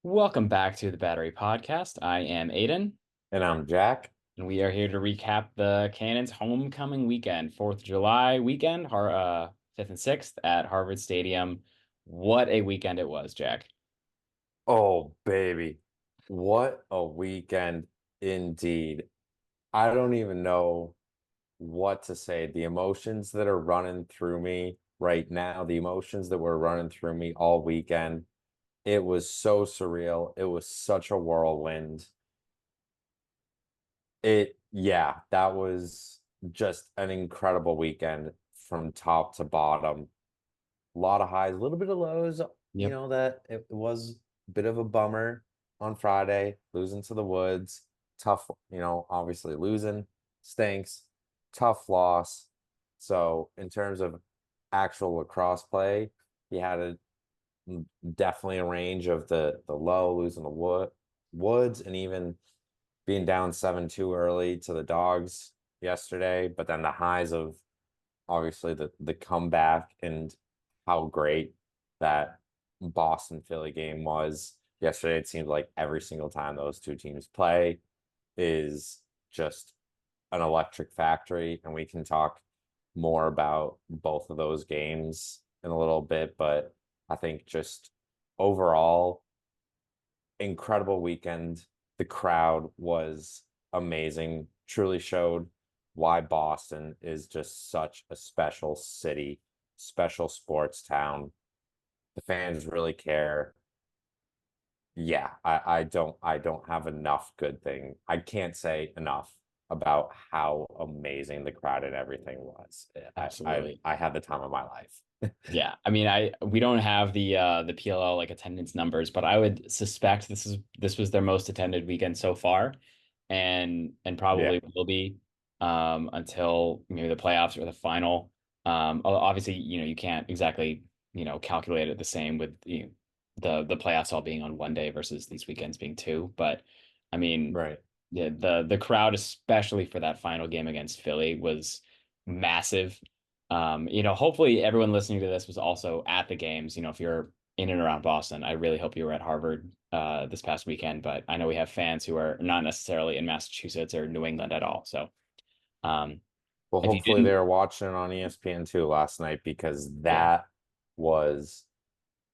Welcome back to the Battery Podcast. I am Aidan, And I'm Jack. and we are here to recap the Cannons homecoming weekend, 4th of July weekend, 5th and 6th at Harvard Stadium. What a weekend it was, Jack. Oh, baby. What a weekend indeed. I don't even know what to say. The emotions that are running through me right now, the emotions that were running through me all weekend, it was so surreal. It was such a whirlwind. Yeah, that was just an incredible weekend from top to bottom. A lot of highs, a little bit of lows, Yep. that it was a bit of a bummer on Friday, losing to the Woods. Tough, obviously losing stinks, tough loss. So in terms of actual lacrosse play, he had definitely a range of the low, losing the Woods, and even being down 7-2 early to the Dogs yesterday, but then the highs of obviously the comeback and how great that Boston Philly game was yesterday. It seemed like every single time those two teams play is just an electric factory, and we can talk more about both of those games in a little bit, but I think just overall incredible weekend. The crowd was amazing, truly showed why Boston is just such a special city, special sports town. The fans really care. Yeah, I don't have enough good thing. I can't say enough about how amazing the crowd and everything was. Absolutely. I had the time of my life. Yeah. I mean, we don't have the PLL like attendance numbers, but I would suspect this was their most attended weekend so far, and Yeah, probably will be until maybe the playoffs or the final. Obviously, you can't exactly, calculate it the same with the playoffs all being on one day versus these weekends being two. But I mean, right. yeah, the crowd, especially for that final game against Philly, was massive. Hopefully everyone listening to this was also at the games. If you're in and around Boston, I really hope you were at Harvard this past weekend. But I know we have fans who are not necessarily in Massachusetts or New England at all. So um, Well, if you hopefully they didn't, were watching it on ESPN2 last night because yeah, that was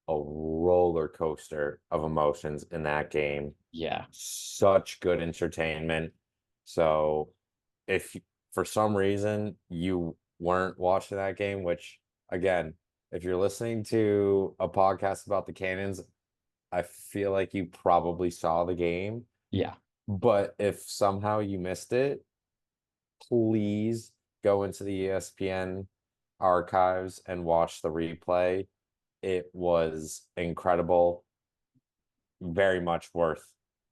a roller coaster of emotions in that game. yeah, Such good entertainment. So if for some reason you weren't watching that game, which again, if you're listening to a podcast about the Cannons, I feel like you probably saw the game. yeah, But if somehow you missed it, please go into the ESPN archives and watch the replay. It was incredible, very much worth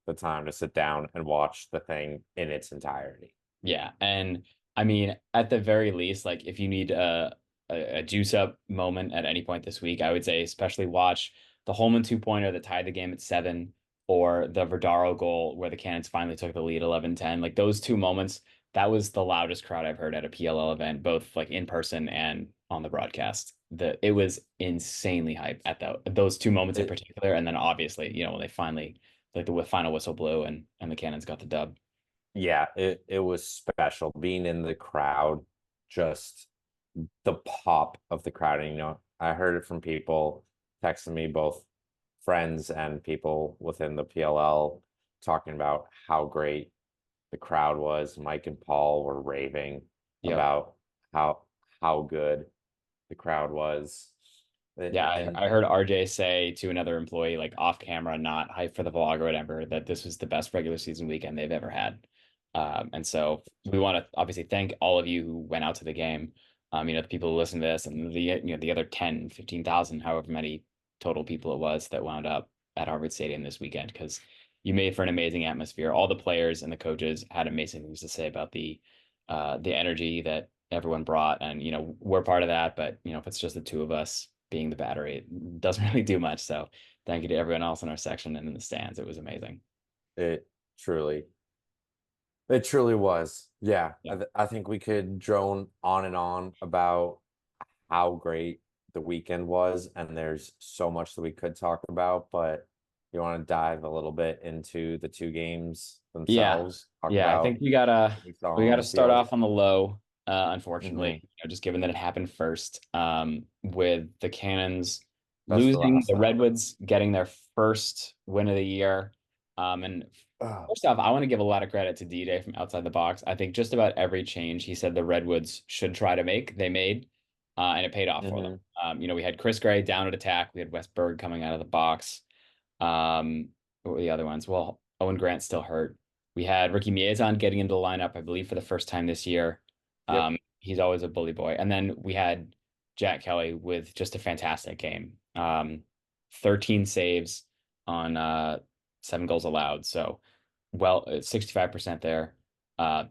the time to sit down and watch the thing in its entirety. yeah. And I mean, at the very least, like if you need a juice up moment at any point this week, I would say especially watch the Holman 2-pointer that tied the game at 7, or the Verdaro goal where the Cannons finally took the lead 11-10. Like those two moments, that was the loudest crowd I've heard at a PLL event, both like in person and on the broadcast. It was insanely hype at those two moments in It, particular, and then obviously, when they finally like the final whistle blew and the Cannons got the dub. yeah, it was special being in the crowd, just the pop of the crowd. And, I heard it from people texting me, both friends and people within the PLL, talking about how great the crowd was. Mike and Paul were raving Yep. about how how good the crowd was. Yeah, And I heard RJ say to another employee, like off camera, not hype for the vlog or whatever, that this was the best regular season weekend they've ever had. And so we want to obviously thank all of you who went out to the game. The people who listen to this, and the other 10, 15,000, however many total people it was that wound up at Harvard Stadium this weekend, because you made for an amazing atmosphere. All the players and the coaches had amazing things to say about the energy that everyone brought, and we're part of that. But if it's just the two of us being the battery, it doesn't really do much. So thank you to everyone else in our section and in the stands. It was amazing. it truly it truly was. Yeah, Yeah. I think we could drone on and on about how great the weekend was, and there's so much that we could talk about, but You want to dive a little bit into the two games Yeah. themselves? Talk Yeah, I about think what we saw we on gotta the start field. off on the low, unfortunately, Hmm. just given that it happened first, with the Cannons That's the losing, last the thing. Redwoods getting their first win of the year. And Ugh. first off, I want to give a lot of credit to DJ from outside the box. I think just about every change he said the Redwoods should try to make, they made, and it paid off for them. Hmm. We had Chris Gray down at attack. We had Wes Berg coming out of the box. What were the other ones? Well, Owen Grant's still hurt. We had Ricky Miezan getting into the lineup, I believe, for the first time this year. Yep. He's always a bully boy. And then we had Jack Kelly with just a fantastic game. 13 saves on 7 goals allowed. So, well, 65% there.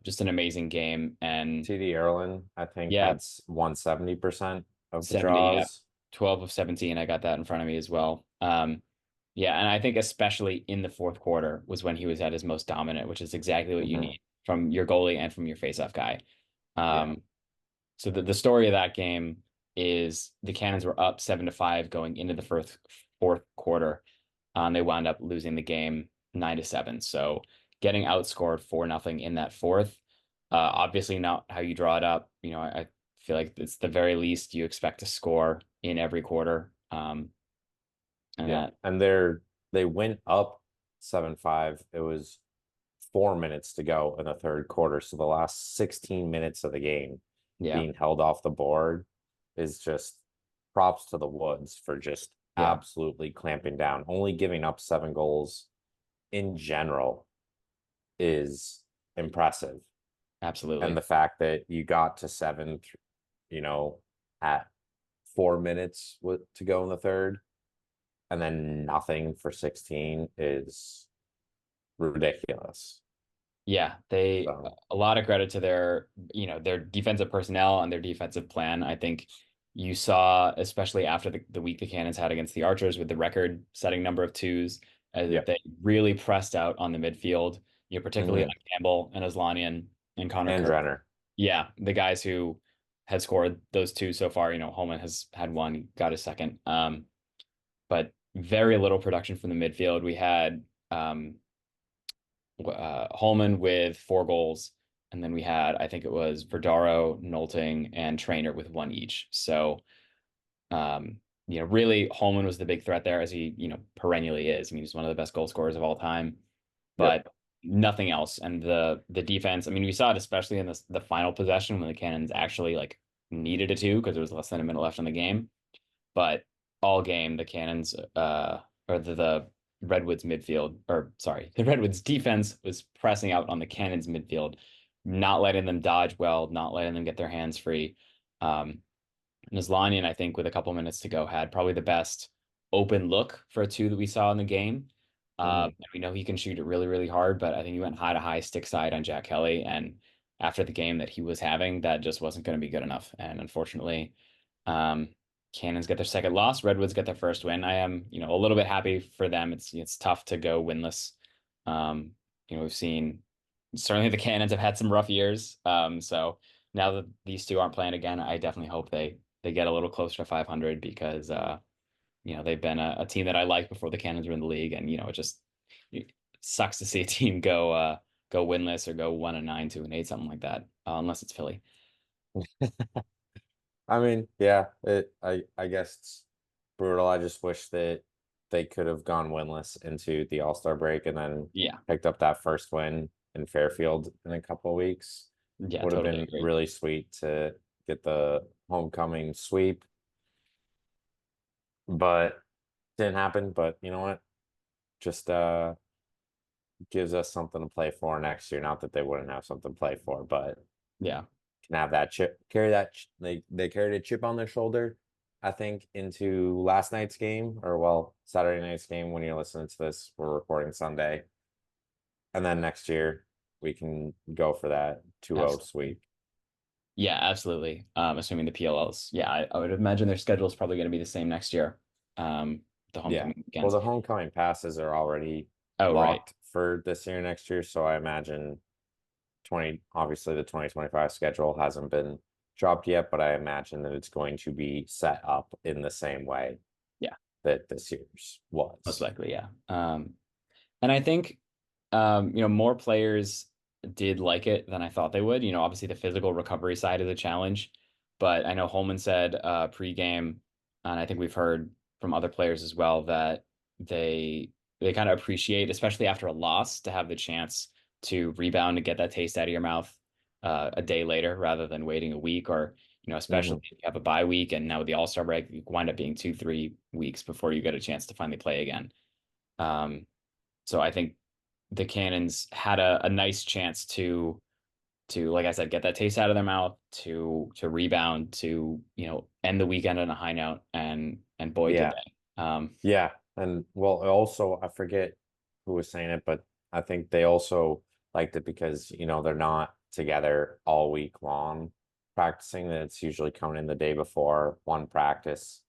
Just an amazing game. And TD Erlin, I think, yeah, had 170% of the 70, yeah, draws. 12 of 17. I got that in front of me as well. Yeah, and I think especially in the fourth quarter was when he was at his most dominant, which is exactly what you Hmm. need from your goalie and from your faceoff guy. Yeah. Um, so the story of that game is the Cannons were up 7-5 going into the fourth quarter. And they wound up losing the game 9-7. So getting outscored 4-0 in that fourth, obviously not how you draw it up. I feel like it's the very least you expect to score in every quarter. And Yeah. that, And they went up 7-5. It was 4 minutes to go in the third quarter. So the last 16 minutes of the game yeah, being held off the board is just props to the Woods for just yeah, absolutely clamping down. Only giving up 7 goals in general is impressive. And absolutely. the fact that you got to seven, you know, at 4 minutes to go in the third, and then nothing for 16 is ridiculous. Yeah, they So, a lot of credit to their defensive personnel and their defensive plan. I think you saw, especially after the week the Cannons had against the Archers with the record-setting number of twos, yeah. they really pressed out on the midfield. Particularly on Hmm. Campbell and Aslanian and Connor And Kirk. Renner. Yeah, the guys who had scored those two so far. Holman has had one, got a second. But very little production from the midfield. We had Holman with 4 goals, and then we had, I think it was Verdaro, Nolting, and Trainer with one each. So, really, Holman was the big threat there, as he, perennially is. I mean, he's one of the best goal scorers of all time, Yep. but nothing else. And the defense, I mean, we saw it especially in the final possession when the Cannons actually like needed a two because there was less than a minute left in the game. But all game, the Cannons, or the Redwoods midfield, or sorry, the Redwoods defense was pressing out on the Cannons midfield, not letting them dodge well, not letting them get their hands free. And Aslanian, I think, with a couple minutes to go, had probably the best open look for a two that we saw in the game. Hmm. And we know he can shoot it really, really hard, but I think he went high to high stick side on Jack Kelly. And after the game that he was having, that just wasn't going to be good enough. And unfortunately, um, Cannons get their second loss. Redwoods get their first win. I am, a little bit happy for them. It's tough to go winless. We've seen certainly the Cannons have had some rough years. So now that these two aren't playing again, I definitely hope they get a little closer to 500 because they've been a team that I liked before the Cannons were in the league, and it sucks to see a team go winless or go 1-9, 2-8, something like that, unless it's Philly. I mean, yeah, I guess it's brutal. I just wish that they could have gone winless into the All-Star break and then Yeah, picked up that first win in Fairfield in a couple of weeks. yeah, Would have totally been agree. really sweet to get the homecoming sweep, but didn't happen. But you know what? Just gives us something to play for next year. Not that they wouldn't have something to play for, but Yeah, can have that chip, carry that. They carried a chip on their shoulder, I think, into last night's game, or well, Saturday night's game. When you're listening to this, we're recording Sunday, and then next year we can go for that 2-0 absolutely. sweep. Yeah, absolutely. Assuming the PLLs. Yeah, I would imagine their schedule is probably going to be the same next year. The Yeah. homecoming Well, weekends. the homecoming passes are already Oh, right. locked for this year, next year, so I imagine 20, obviously the 2025 schedule hasn't been dropped yet, but I imagine that it's going to be set up in the same way. Yeah. that this year's Most was. likely, yeah. And I think more players did like it than I thought they would. Obviously the physical recovery side is a challenge, but I know Holman said pregame, and I think we've heard from other players as well that they kind of appreciate, especially after a loss, to have the chance to rebound and get that taste out of your mouth a day later rather than waiting a week or especially Hmm. if you have a bye week and now with the All-Star break, you wind up being 2, 3 weeks before you get a chance to finally play again. Um, so I think the Cannons had a nice chance to like I said, get that taste out of their mouth, to rebound, to end the weekend on a high note, and boy did Yeah. they. Yeah. And well, also, I forget who was saying it, but I think they also liked it because, they're not together all week long practicing, that it's usually coming in the day before, one practice,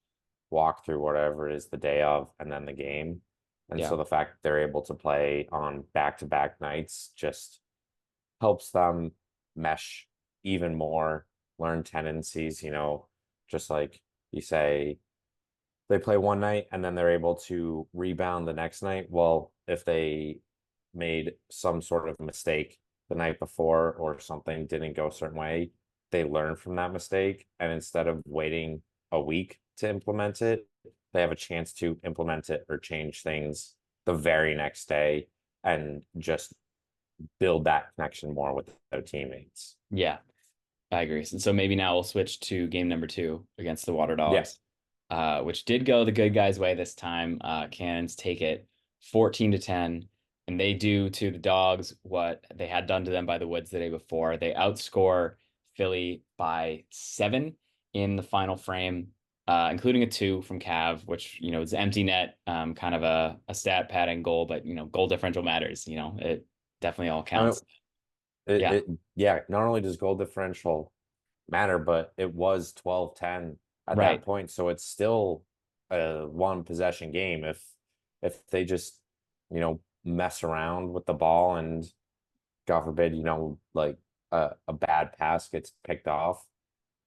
walk through whatever it is the day of, and then the game. And Yeah, so the fact that they're able to play on back-to-back nights just helps them mesh even more, learn tendencies, just like you say, they play one night and then they're able to rebound the next night. Well, if they made some sort of mistake the night before or something didn't go a certain way, they learn from that mistake. And instead of waiting a week to implement it, they have a chance to implement it or change things the very next day and just build that connection more with their teammates. yeah, I agree. So maybe now we'll switch to game number 2 against the Water Yeah. Dogs, which did go the good guys' way this time. Cannons take it 14-10, and they do to the Dogs what they had done to them by the Woods the day before. They outscore Philly by 7 in the final frame, including a 2 from Cav, which is empty net, kind of a stat padding goal, but goal differential matters. It definitely all I mean, counts. it, Yeah, it yeah, not only does goal differential matter, but it was 12-10 at that right. point. So it's still a one possession game. If they just, mess around with the ball and God forbid, like a bad pass gets picked off,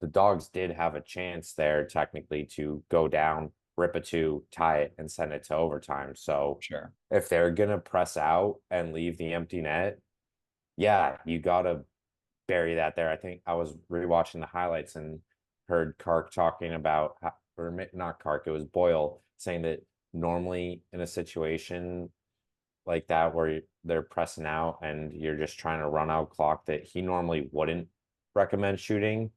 the Dogs did have a chance there technically to go down, rip a two, tie it, and send it to overtime. So Sure. if they're gonna press out and leave the empty net, yeah, you gotta bury that there. I think I was rewatching the highlights and heard Kark talking about, or not Kark, it was Boyle saying that normally in a situation like that where they're pressing out and you're just trying to run out clock, that he normally wouldn't recommend shooting.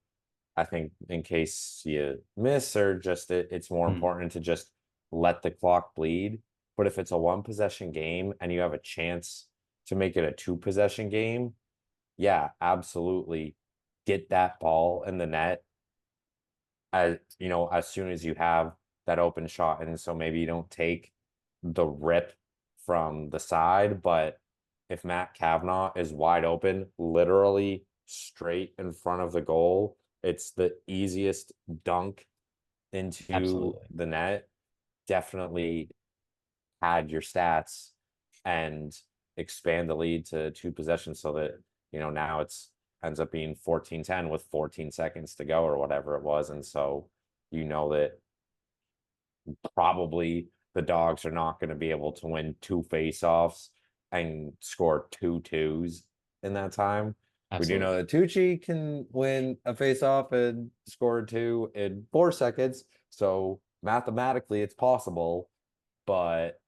I think in case you miss or just it's more Hmm. important to just let the clock bleed. But if it's a one possession game and you have a chance to make it a two possession game, yeah, absolutely. Get that ball in the net as soon as you have that open shot. And so maybe you don't take the rip from the side, but if Matt Kavanaugh is wide open, literally straight in front of the goal, it's the easiest dunk into Absolutely. the net. Definitely add your stats and expand the lead to two possessions so that now it's ends up being 14-10 with 14 seconds to go or whatever it was. And so that probably the Dogs are not going to be able to win two faceoffs and score two twos in that time. We do know Absolutely. that Tucci can win a faceoff and score two in 4 seconds. So mathematically it's possible, but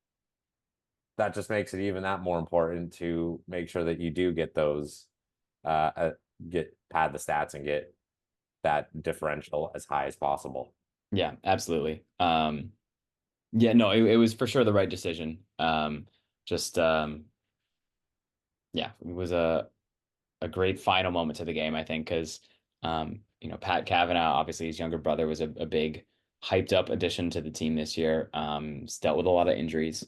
that just makes it even that more important to make sure that you do get those uh get pad the stats and get that differential as high as possible. Yeah, absolutely. Yeah, no, it was for sure the right decision. Just yeah, it was a great final moment to the game, I think, because Pat Cavanaugh, obviously his younger brother, was a big hyped up addition to the team this year. He's dealt with a lot of injuries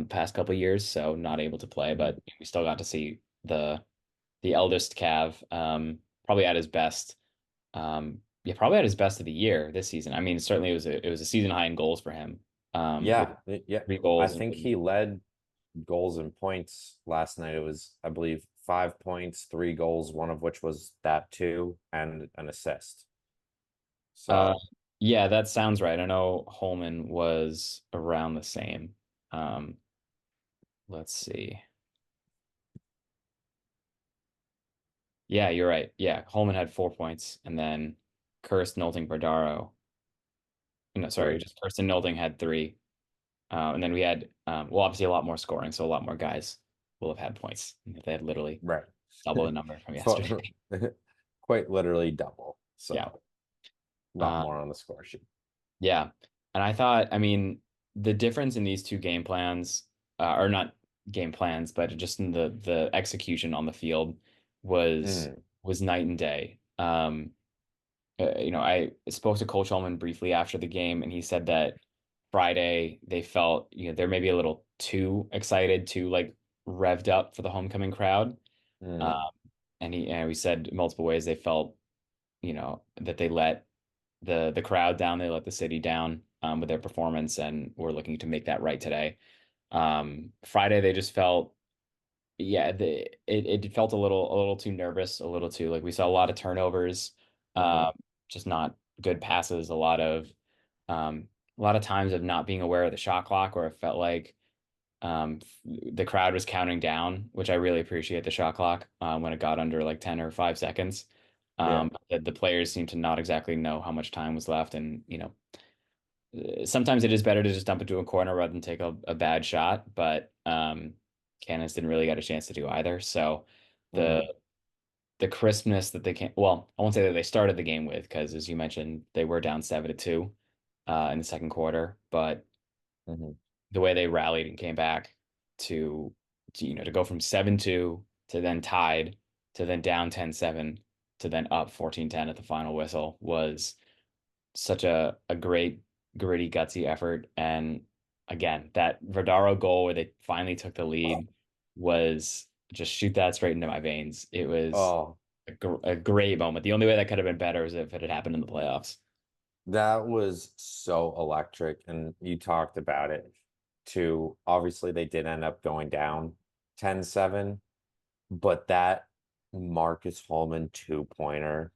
past couple of years, so not able to play, but we still got to see the eldest Cav probably at his best. Yeah, probably at his best of the year this season. I mean, certainly it was a season high in goals for him. With Yeah, yeah. three I goals think and he led goals and points last night. It was, I believe, 5 points, 3 goals, one of which was that two and an assist. uh So Yeah, that sounds right. I know Holman was around the same. Um, let's see. Yeah, you're right. Yeah, Holman had 4 points, and then Kirsten, Nolting, Bardaro. No, sorry, Three. just Kirsten Nolting had three. And then we had, well, obviously a lot more scoring, so a lot more guys will have had points. They had literally Right. double the number from yesterday. So, quite literally double. Yeah. So a lot Uh, more on the score sheet. yeah. And I thought, I mean, the difference in these two game plans, or not game plans, but just in the execution on the field was Mm, was night and day. I spoke to Coach Holman briefly after the game, and he said that Friday they felt, they're maybe a little too excited, too like revved up for the homecoming crowd. mm, Um, and we said multiple ways they felt, that they let the crowd down, they let the city down with their performance, and we're looking to make that right today. Friday they just felt, yeah, it felt a little too nervous, a little too like we saw a lot of turnovers, mm, um, just not good passes, a lot of times of not being aware of the shot clock, where it felt like the crowd was counting down, which I really appreciate the shot clock when it got under like 10 or 5 seconds. yeah. The players seemed to not exactly know how much time was left, and sometimes it is better to just dump it to a corner rather than take a bad shot, but Cannons didn't really get a chance to do either. So the Mm, the crispness that they can, well, I won't say that they started the game with, because as you mentioned, they were down 7-2 in the second quarter, but mm, the way they rallied and came back to go from 7-2 to then tied to then down 10-7 to then up 14-10 at the final whistle was such a great, gritty, gutsy effort. And again, that Verdaro goal where they finally took the lead was just shoot that straight into my veins. It was oh, a great moment. The only way that could have been better is if it had happened in the playoffs. that was so electric. And you talked about it too. Obviously, they did end up going down 10-7, but that Marcus Holman two-pointer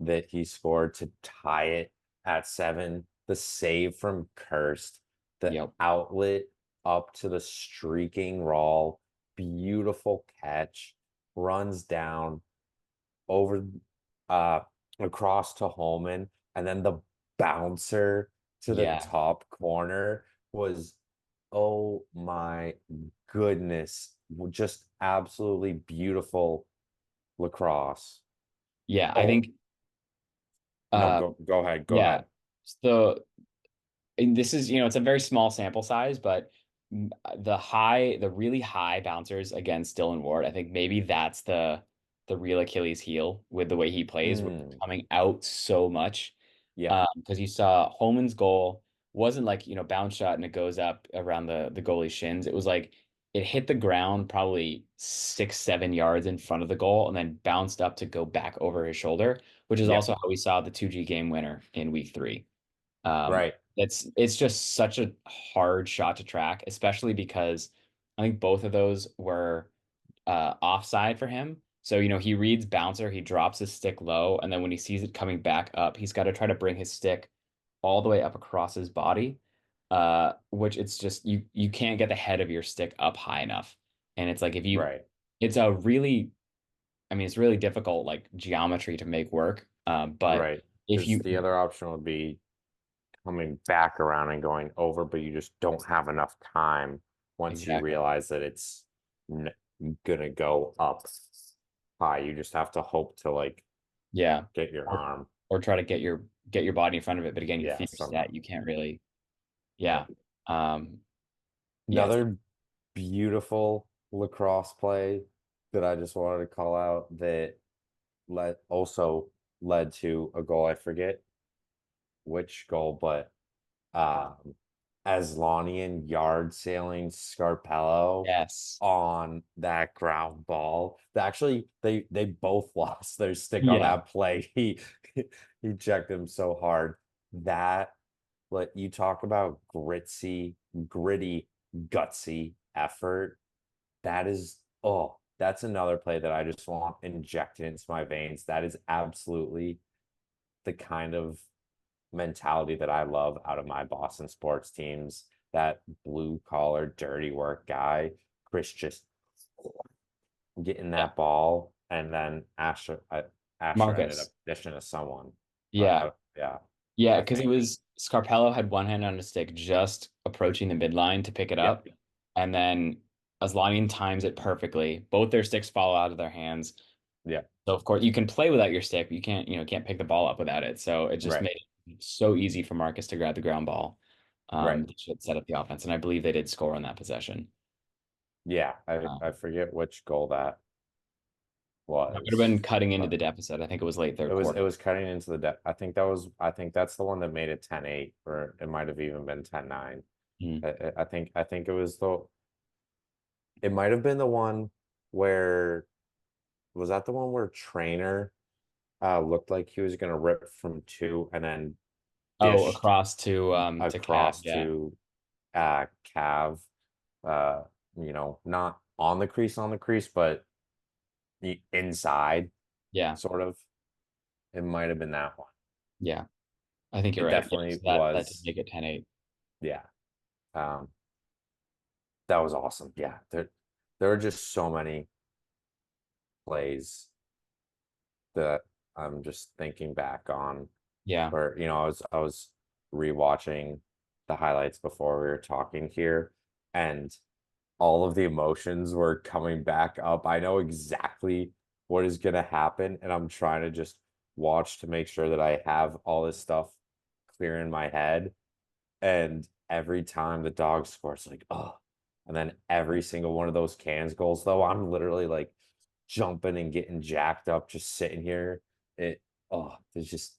that he scored to tie it at 7, the save from Kirst, the Yep. outlet up to the streaking Rawl, beautiful catch, runs down over uh across to Holman, and then the bouncer to the Yeah. top corner was, oh my goodness, just absolutely beautiful lacrosse. Yeah. I Oh, think no, uh go ahead, go yeah. ahead. So and this is, it's a very small sample size, but the really high bouncers against Dylan Ward, I think maybe that's the real Achilles heel with the way he plays, where he's Mm, coming out so much. yeah, Because you saw Holman's goal wasn't like, bounce shot and it goes up around the goalie's shins. It was like it hit the ground probably 6, 7 yards in front of the goal and then bounced up to go back over his shoulder, which is yeah, also how we saw the 2G game winner in week three. Um, right. it's just such a hard shot to track, especially because I think both of those were offside for him. So, he reads bouncer, he drops his stick low, and then when he sees it coming back up, he's got to try to bring his stick all the way up across his body, which it's just you can't get the head of your stick up high enough. And it's like Right, it's a really, I mean, it's really difficult like geometry to make work. But right. if Because you the other option would be coming back around and going over, but you just don't have enough time once you exactly, realize that it's n gonna go up high. You just have to hope to like yeah. get your or arm, or try to get your body in front of it. But again, your yeah, feet are somehow. set. You can't really, Yeah. yeah. Um, yeah, Another beautiful lacrosse play that I just wanted to call out that led to a goal. I forget which goal, but um Aslanian yard sailing Scarpello yes. on that ground ball. Actually, they both lost their stick on Yeah. that play. He checked him so hard. That, like, you talk about gritty, gutsy effort. That is, oh, that's another play that I just want injected into my veins. That is absolutely the kind of mentality that I love out of my Boston sports teams. That blue collar, dirty work guy, Chris just getting Yeah. that ball, and then Asher ended up Marcus. dishing to someone. But Yeah. yeah, Yeah, I because it think was Scarpello had one hand on a stick just approaching the midline to pick it yeah, up. And then Aslanian times it perfectly. Both their sticks fall out of their hands. yeah, So of course you can play without your stick, but you can't pick the ball up without it. So it just right, made it so easy for Marcus to grab the ground ball. right. That should set up the offense. And I believe they did score on that possession. Yeah, I Um, forget which goal that that would have been was, cutting into but the deficit. I think it was late third it quarter. was cutting into the depth. I think that's the one that made it 10-8, or it might have even been 10-9. Mhm. I think it might have been the one where was that the one where Trainer looked like he was gonna rip from two and then Oh, dished across to Cab. across Yeah. to Cav, uh, not on the crease, but inside, Yeah. sort of. It might have been that one. Yeah. I think you're It right. Yeah, definitely so that did was. make it 10-8. Yeah. Um, that was awesome. Yeah. There are just so many plays that I'm just thinking back on Yeah. where, I was rewatching the highlights before we were talking here, and all of the emotions were coming back up. I know exactly what is going to happen, and I'm trying to just watch to make sure that I have all this stuff clear in my head. And every time the dog scores, like, oh, and then every single one of those cans goals, though, I'm literally like jumping and getting jacked up, just sitting here. It, there's just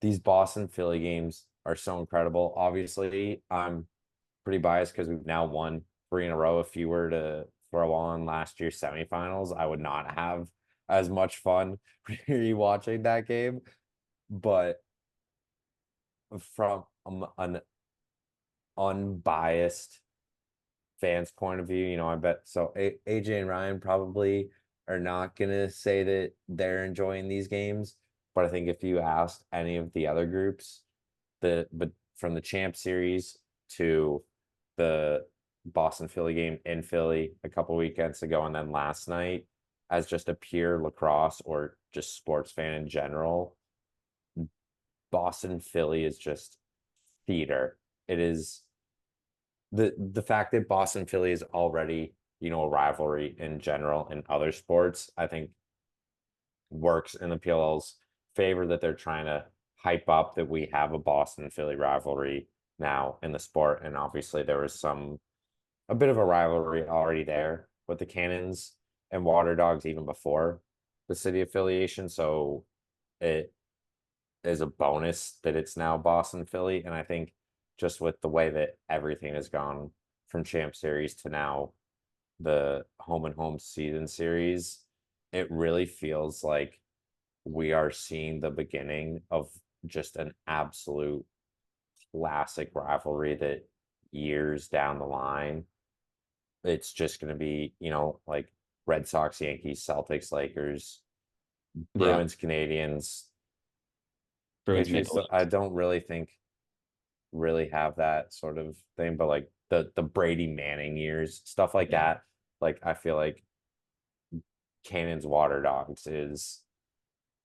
these Boston Philly games are so incredible. Obviously, I'm pretty biased because we've now won three in a row. If you were to throw on last year's semifinals, I would not have as much fun rewatching that game. But from an unbiased fans' point of view, I bet so. AJ and Ryan probably are not gonna say that they're enjoying these games, but I think if you asked any of the other groups, but from the champ series to the Boston Philly game in Philly a couple weekends ago, and then last night, as just a pure lacrosse or just sports fan in general, Boston Philly is just theater. It is the fact that Boston Philly is already, a rivalry in general in other sports, I think works in the PLL's favor, that they're trying to hype up that we have a Boston Philly rivalry now in the sport. And obviously there was a bit of a rivalry already there with the Cannons and Water Dogs even before the city affiliation. So it is a bonus that it's now Boston Philly. And I think just with the way that everything has gone from Champ Series to now the home and home season series, it really feels like we are seeing the beginning of just an absolute classic rivalry that years down the line, it's just going to be, like Red Sox, Yankees, Celtics, Lakers, Yeah. Bruins, Canadians, Bruins Patriots. Maple I Leafs. don't really think really have that sort of thing, but like the Brady Manning years, stuff like Yeah. that. Like I feel like Cannon's Water Dogs is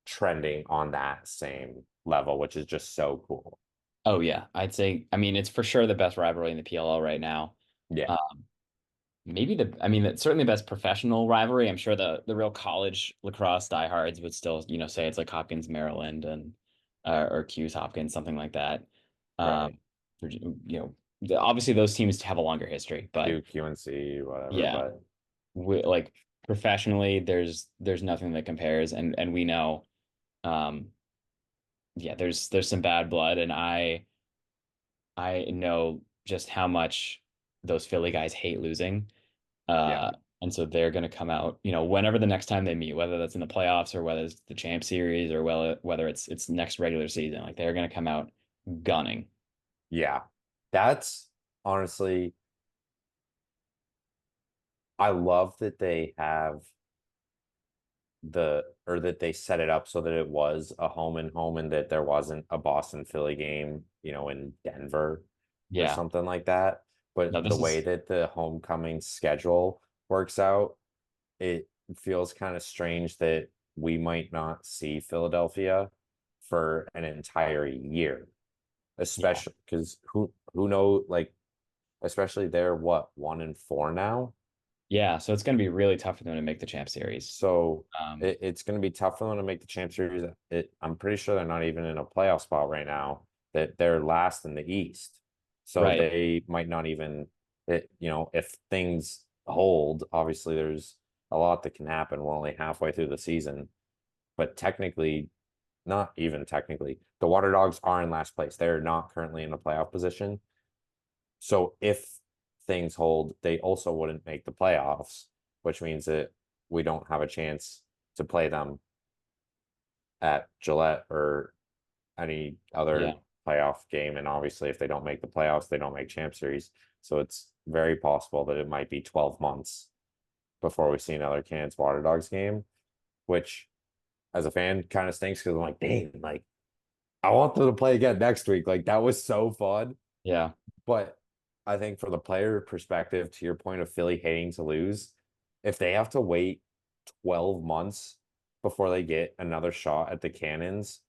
trending on that same level, which is just so cool. Oh yeah. I'd say I mean it's for sure the best rivalry in the PLL right now. Yeah, Uh, maybe I mean it's certainly the best professional rivalry. I'm sure the real college lacrosse diehards would still, say it's like Hopkins, Maryland and or Q's Hopkins, something like that. right. Um, obviously those teams have a longer history, but Duke, UNC, whatever, yeah, but like professionally, there's nothing that compares, and we know, um, yeah, there's some bad blood, and I know just how much those Philly guys hate losing, yeah, uh, and so they're gonna come out, whenever the next time they meet, whether that's in the playoffs or whether it's the champ series or whether it's next regular season, like they're gonna come out gunning. yeah. That's honestly, I love that they have that they set it up so that it was a home and home and that there wasn't a Boston Philly game, in Denver or Yeah. something like that. No, But the this way is that the homecoming schedule works out, it feels kind of strange that we might not see Philadelphia for an entire year, yeah. especially because who know, like, especially they're what, 1-4 now. Yeah, so it's going to be really tough for them to make the champ series. So Um, it's going to be tough for them to make the champ series. I'm pretty sure they're not even in a playoff spot right now. That they're last in the East, so right. they might not even. If things hold, obviously there's a lot that can happen. We're only halfway through the season, but technically, not even technically, the Water Dogs are in last place. They're not currently in a playoff position. So if things hold, they also wouldn't make the playoffs, which means that we don't have a chance to play them at Gillette or any Yeah. other playoff game. And obviously, if they don't make the playoffs, they don't make Champ Series. So it's very possible that it might be 12 months before we see another Cans Water Dogs game, which as a fan kind of stinks because I'm like, dang, like I want them to play again next week. Like that was so fun. Yeah. But I think from the player perspective, to your point of Philly hating to lose, if they have to wait 12 months before they get another shot at the Cannons,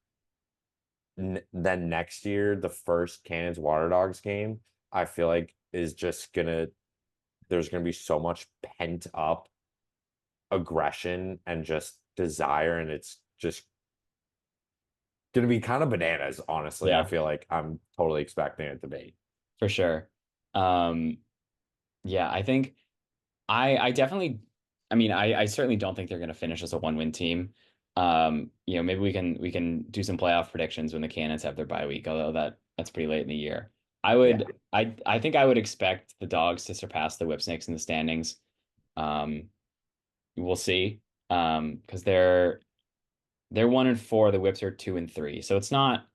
then next year, the first Cannons Water Dogs game, I feel like is just there's gonna be so much pent up aggression and just desire, and it's just gonna be kind of bananas, honestly. I Yeah, feel like I'm totally expecting it to be. for sure. Um, yeah, I think I definitely I mean I certainly don't think they're going to finish as a one-win team. Maybe we can do some playoff predictions when the Cannons have their bye week, although that's pretty late in the year. I Yeah. would I think I would expect the Dogs to surpass the Whipsnakes in the standings. Um, we'll see. Because they're 1-4, the Whips are 2-3. So it's not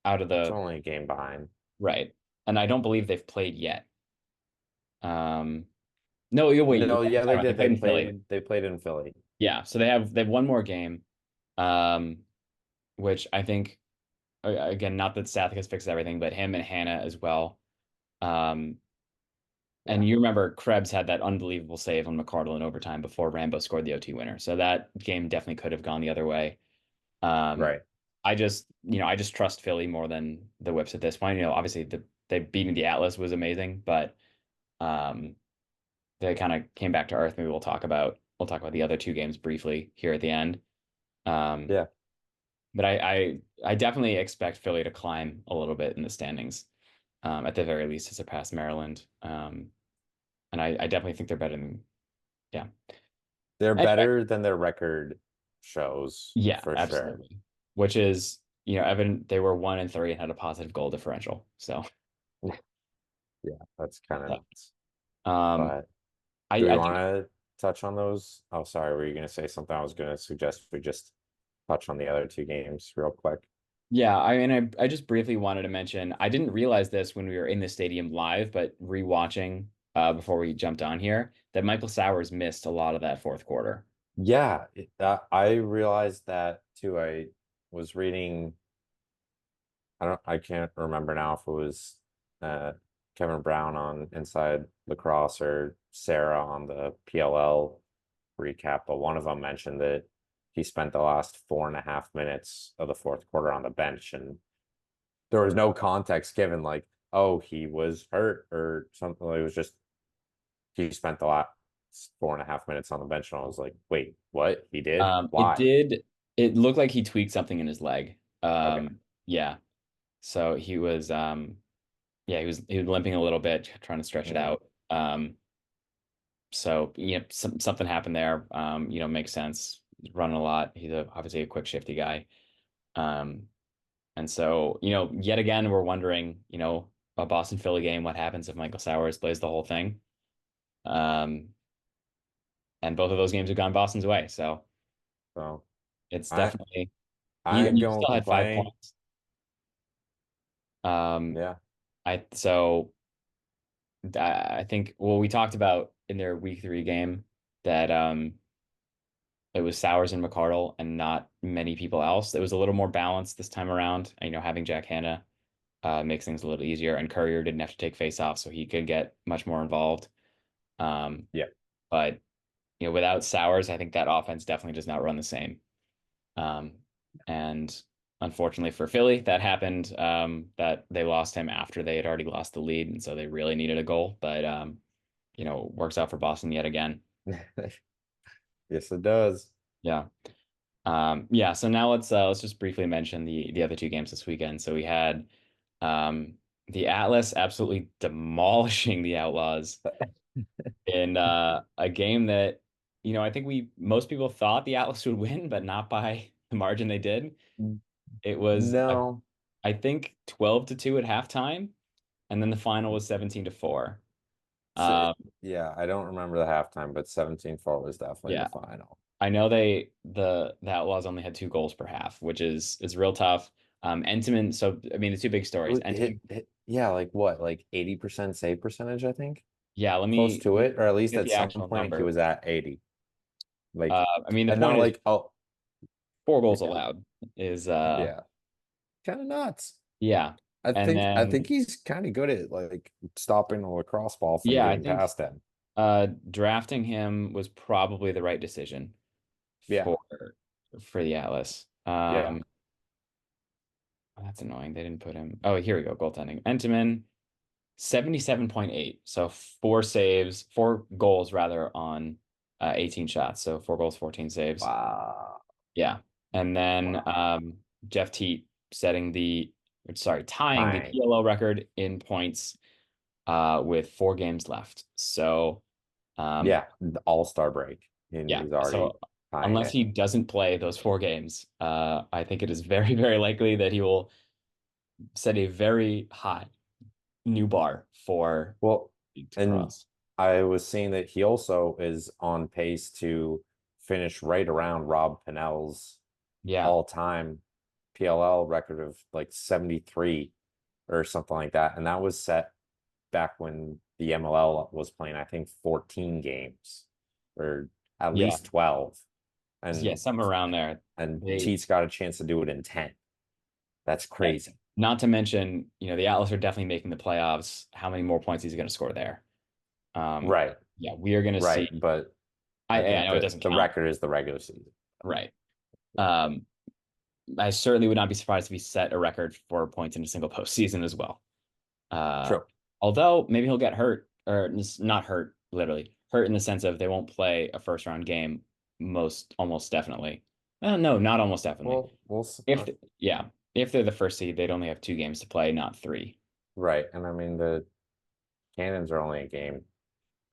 out of It's the only a game behind. right. And I don't believe they've played yet. Um, no, you wait, No, yeah, they sorry, they did. played in Philly. They played in Philly. Yeah, so they have one more game, um, which I think again, not that Stathis fixes everything, but him and Hannah as well. Um, and Yeah. you remember Krebs had that unbelievable save on McCardle in overtime before Rambo scored the OT winner. So that game definitely could have gone the other way. Um, Right. I just trust Philly more than the Whips at this point. Obviously they beating the Atlas was amazing, but um, they kind of came back to earth. Maybe we'll talk about the other two games briefly here at the end. Um, Yeah. but I definitely expect Philly to climb a little bit in the standings, at the very least to surpass Maryland. And I definitely think they're better than yeah. They're Anyway, better than their record shows yeah, for sure. absolutely. Which is evident they were 1-3 and had a positive goal differential. So Yeah, that's kind of yeah. nuts. Um, But do we I want think to touch on those? Oh, sorry, were you going to say something? I was going to suggest we just touch on the other two games real quick. yeah, I mean, I just briefly wanted to mention I didn't realize this when we were in the stadium live, but rewatching before we jumped on here that Michael Sowers missed a lot of that fourth quarter. Yeah, I realized that too. I was reading, I can't remember now if it was uh, Kevin Brown on Inside Lacrosse or Sarah on the PLL recap, but one of them mentioned that he spent the last 4.5 minutes of the fourth quarter on the bench, and there was no context given, like, oh, he was hurt or something. It was just he spent the last 4.5 minutes on the bench, and I was like, wait, what? He did? It Why? did. It looked like he tweaked something in his leg. Okay. Yeah. So he was limping a little bit, trying to stretch it Mhm. out. So something happened there. Makes sense. He's running a lot. He's obviously a quick, shifty guy. Um, and so yet again, we're wondering, a Boston Philly game, what happens if Michael Sowers plays the whole thing? Um, and both of those games have gone Boston's way. So So it's I definitely I ain't you gonna still had five complain. points. Um, Yeah. I so I think well we talked about in their week 3 game that it was Sowers and McCardle and not many people else. It was a little more balanced this time around. Having Jack Hanna makes things a little easier, and Courier didn't have to take face off, so he could get much more involved. Um, Yeah. but without Sowers, I think that offense definitely does not run the same. And unfortunately for Philly, that happened. That they lost him after they had already lost the lead, and so they really needed a goal. But works out for Boston yet again. Yes, it does. Yeah. Yeah. So now let's just briefly mention the other two games this weekend. So we had the Atlas absolutely demolishing the Outlaws in a game that I think we most people thought the Atlas would win, but not by the margin they did. It was No. I think 12-2 at halftime, and then the final was 17-4. So, Um, yeah, I don't remember the halftime, but 17-4 was definitely the yeah, final. I know the Outlaws only had 2 goals per half, which is real tough. Entenmann, so I mean the two big stories. Entenmann, Yeah, like what? Like 80% save percentage, I think. yeah, Close to let me it, or at least get at the some actual point he number. was at 80. Like, I mean the and not point is like, oh, 4 goals yeah, allowed is yeah, kind of nuts. yeah. And I think then he's kind of good at like stopping a lacrosse ball from yeah, I getting think past him. drafting him was probably the right decision Yeah, for the Atlas. yeah. That's annoying. They didn't put him. Oh, here we go. Goaltending. Entenmann, 77.8. So 4 saves, 4 goals rather on 18 shots. So 4 goals, 14 saves. Wow, Yeah. And then wow. Jeff Teat tying the Tying. PLO record in points with 4 games left. So um, Yeah, the All-Star break, and yeah. he's already So tying unless it. he doesn't play those 4 games, I think it is very, very likely that he will set a very high new bar for Well, to and cross. I was seeing that he also is on pace to finish right around Rob Pennell's Yeah. all-time PLL record of like 73 or something like that. And that was set back when the MLL was playing, I think 14 games or at Yeah. least 12. Yeah, And somewhere around there. They Teats got a chance to do it in 10. That's yeah. crazy. Not to mention, the Atlas are definitely making the playoffs. How many more points is he going to score there? Um, Right, yeah, we are going to right. see. But I I think know it that doesn't the count. record is the regular season. Right. Um, I certainly would not be surprised if he set a record for points in a single postseason as well. Uh, True. Although maybe he'll get hurt, or not hurt, literally hurt in the sense of they won't play a first round game most almost definitely. No, not almost definitely. Well, we'll see. Yeah, if they're the first seed, they'd only have 2 games to play, not 3. Right. And I mean, the Cannons are only a game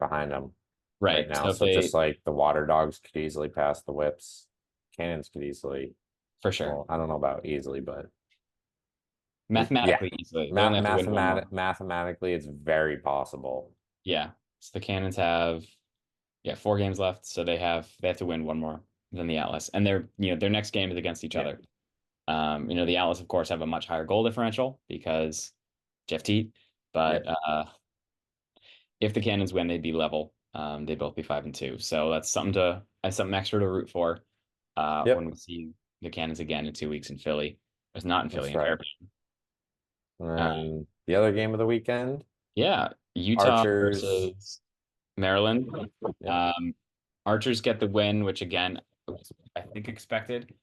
behind them right Right. now. So if So just they, like the Water Dogs could easily pass the Whips, Cannons could easily, for sure, well, I don't know about easily, but yeah, mathematically easily, they only have to win one more. mathematically, it's very possible. Yeah. So the Cannons have, yeah, 4 games left, so they have to win one more than the Atlas, and their next game is against each Yeah. other. The Atlas, of course, have a much higher goal differential because Jeff Teat, but Yep. if the Cannons win, they'd be level. They'd both be 5-2. So that's something extra to root for when Yep. we see the Cannons again in 2 weeks in Philly. It's not in Philly, That's in right. Fairfield. And Uh, then the other game of the weekend, yeah, Utah Archers. versus Maryland. Yep. Um, Archers get the win, which again, was, I think expected.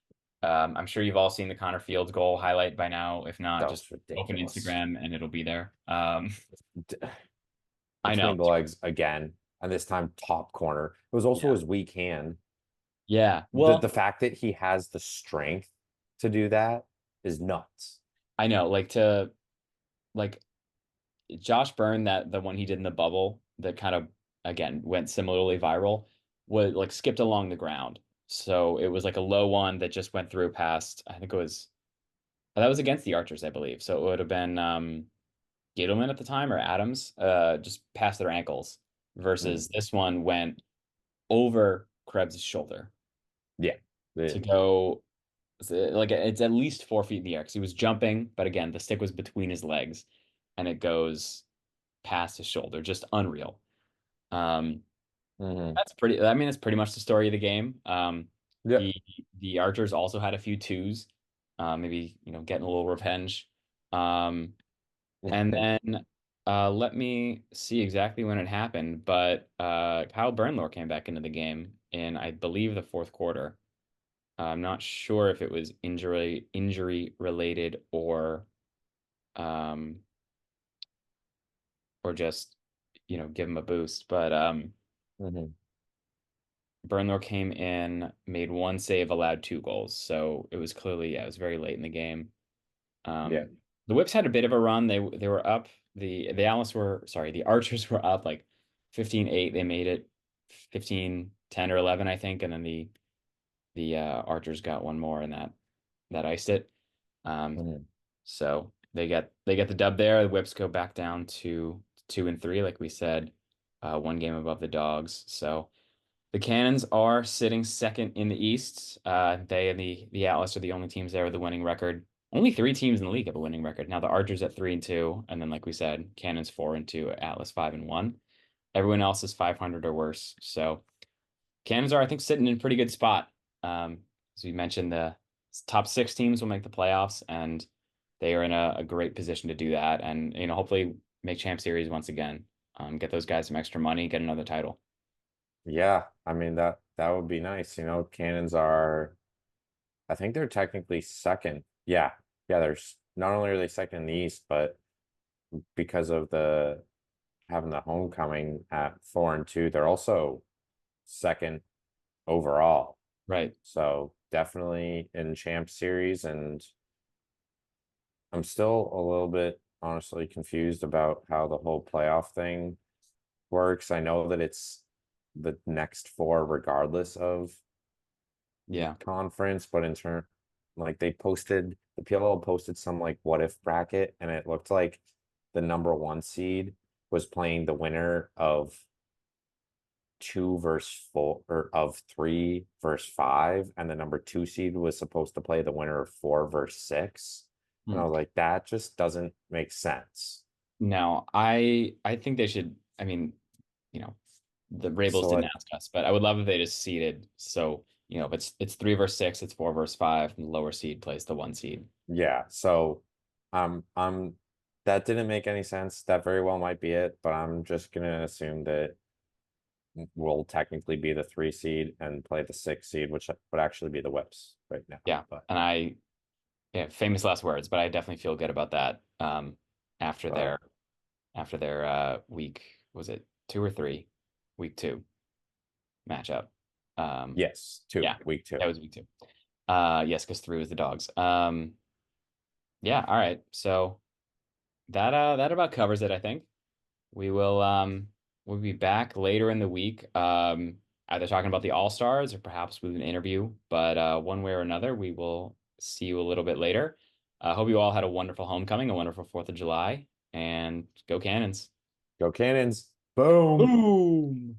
I'm sure you've all seen the Connor Fields goal highlight by now. If not, That just was open ridiculous. Instagram and it'll be there. D- I know. Between the legs again, and this time top corner. It was also Yeah. his weak hand. Yeah. The Well, fact that he has the strength to do that is nuts. I know, like Josh Byrne, that the one he did in the bubble that kind of again went similarly viral, was like skipped along the ground. So it was like a low one that just went through past, I think it was that was against the Archers, I believe. So it would have been Gittleman at the time or Adams, just past their ankles, Mm, versus this one went over Krebs' shoulder yeah. to The- go like it's at least 4 feet in the air because he was jumping, but again, the stick was between his legs and it goes past his shoulder. Just unreal. Um, mhm. that's pretty, I mean, that's pretty much the story of the game. Yeah. The the Archers also had a few twos, maybe getting a little revenge. Um, and then let me see exactly when it happened, but Kyle Bernlohr came back into the game in, I believe, the fourth quarter. I'm not sure if it was injury related um or just give him a boost, but Mhm. Bernlohr came in, made one save, allowed two goals. So it was clearly, yeah, it was very late in the game. Yeah. The Whips had a bit of a run. They were up. The Alice were sorry, the Archers were up like 15-8. They made it 15-10 or 11, I think, and then the Archers got one more and that iced it. Um, Mhm. so they get the dub there. The Whips go back down to 2-3, like we said, one game above the Dogs. So the Cannons are sitting second in the East. They and the Atlas are the only teams there with a winning record. Only three teams in the league have a winning record. Now the Archers at 3-2, and then like we said, Cannons 4-2, Atlas 5-1. Everyone else is 500 or worse. So Cannons are, I think, sitting in a pretty good spot. As we mentioned, the top six teams will make the playoffs, and they are in a great position to do that. And hopefully make Champ Series once again. Get those guys some extra money, get another title. Yeah. I mean that would be nice. Cannons are I think they're technically second. Yeah. Yeah, there's not only are they second in the East, but because of the having the homecoming at 4-2, they're also second overall. Right. So definitely in Champ Series, and I'm still a little bit honestly confused about how the whole playoff thing works. I know that it's the next four regardless of Yeah. conference, but in turn, like the PLL posted some like what if bracket, and it looked like the number one seed was playing the winner of two versus four or of three versus five, and the number two seed was supposed to play the winner of four versus six. And I Hmm. was like, that just doesn't make sense. No, I think they should. I mean, you know, the Rabels So didn't like, ask us, but I would love if they just seeded. So, if it's three versus six, it's four versus five, and the lower seed plays the one seed. yeah, so I'm that didn't make any sense. That very well might be it, but I'm just gonna assume that will technically be the three seed and play the six seed, which would actually be the Whips right now. Yeah. But And yeah, famous last words, but I definitely feel good about that. After but their week, was it two or three? Week two matchup. Um, yes, two, yeah, week two. that was week two. Yes, because three was the Dogs. Yeah, all right. So that about covers it, I think. We will we'll be back later in the week, either talking about the All-Stars or perhaps with an interview. But one way or another, we will see you a little bit later. I hope you all had a wonderful homecoming, a wonderful 4th of July, and go Cannons. Go Cannons. Boom. Boom!